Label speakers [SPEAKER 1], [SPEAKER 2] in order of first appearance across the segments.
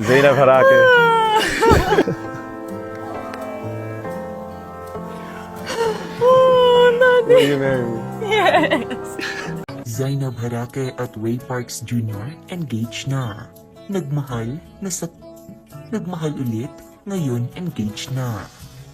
[SPEAKER 1] Zainab Harake.
[SPEAKER 2] Oh, Daddy.
[SPEAKER 1] Will you marry me?
[SPEAKER 2] Yes.
[SPEAKER 3] Zainab Harake at Ray Parks Jr. engaged na. Nagmahal ulit, ngayon engaged na.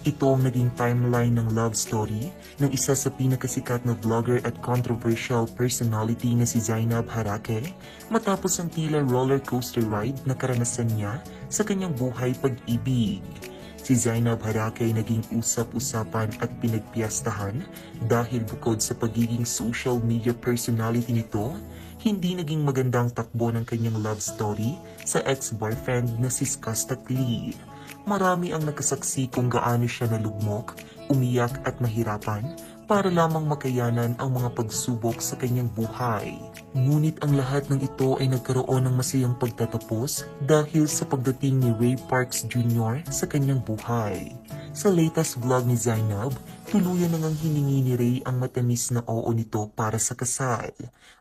[SPEAKER 3] Ito ang naging timeline ng love story ng isa sa pinakasikat na vlogger at controversial personality na si Zainab Harake matapos ang tila roller coaster ride na karanasan niya sa kanyang buhay pag-ibig. Si Zainab Harake ay naging usap-usapan at pinagpiyastahan dahil bukod sa pagiging social media personality nito, hindi naging magandang takbo ng kanyang love story sa ex-boyfriend na si Skastak Lee. Marami ang nakasaksi kung gaano siya nalugmok, umiyak at nahirapan para lamang makayanan ang mga pagsubok sa kanyang buhay. Ngunit ang lahat ng ito ay nagkaroon ng masayang pagtatapos dahil sa pagdating ni Ray Parks Jr. sa kanyang buhay. Sa latest vlog ni Zainab, tuluyan nang hiningi ni Ray ang matamis na oo nito para sa kasal.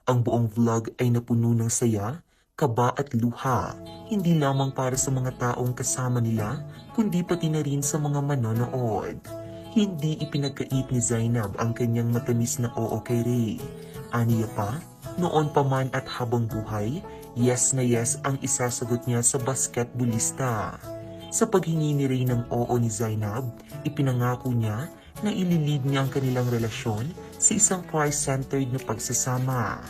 [SPEAKER 3] Ang buong vlog ay napuno ng saya, kaba at luha, hindi lamang para sa mga taong kasama nila, kundi pati na rin sa mga manonood. Hindi ipinagkait ni Zainab ang kanyang matamis na oo kay Ray. Aniya pa, noon pa man at habang buhay, yes na yes ang isasagot niya sa basketballista. Sa paghingi ni Ray ng oo ni Zainab, ipinangako niya na ililid niya ang kanilang relasyon sa isang Christ-centered na pagsasama.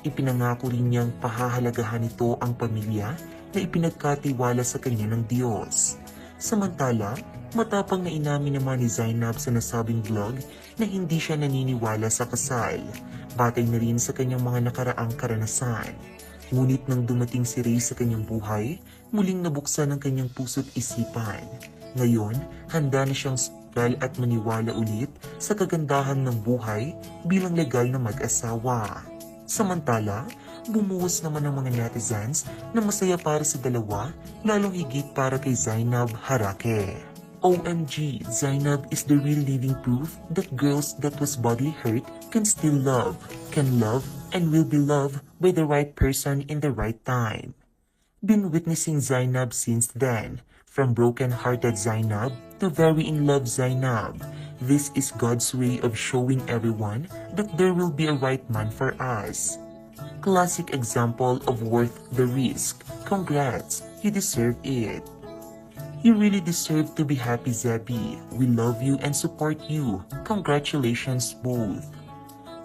[SPEAKER 3] Ipinangako rin niyang pahahalagahan nito ang pamilya na ipinagkatiwala sa kanya ng Diyos. Samantala, matapang na inamin naman ni Zainab sa nasabing vlog na hindi siya naniniwala sa kasal, batay na rin sa kanyang mga nakaraang karanasan. Ngunit nang dumating si Ray sa kanyang buhay, muling nabuksan ang kanyang puso't isipan. Ngayon, handa na siyang sugal at maniwala ulit sa kagandahan ng buhay bilang legal na mag-asawa. Samantala, bumuhos naman ang mga netizens na masaya para sa dalawa, lalong higit para kay Zainab Harake. OMG, Zainab is the real living proof that girls that was bodily hurt can still love, and will be loved by the right person in the right time. Been witnessing Zainab since then, from broken-hearted Zainab to very in-love Zainab. This is God's way of showing everyone that there will be a right man for us. Classic example of worth the risk. Congrats, you deserve it. You really deserve to be happy, Zebby. We love you and support you. Congratulations both.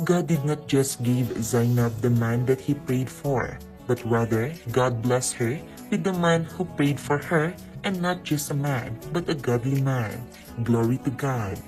[SPEAKER 3] God did not just give Zainab the man that he prayed for, but rather God blessed her with the man who prayed for her, and not just a man, but a godly man. Glory to God.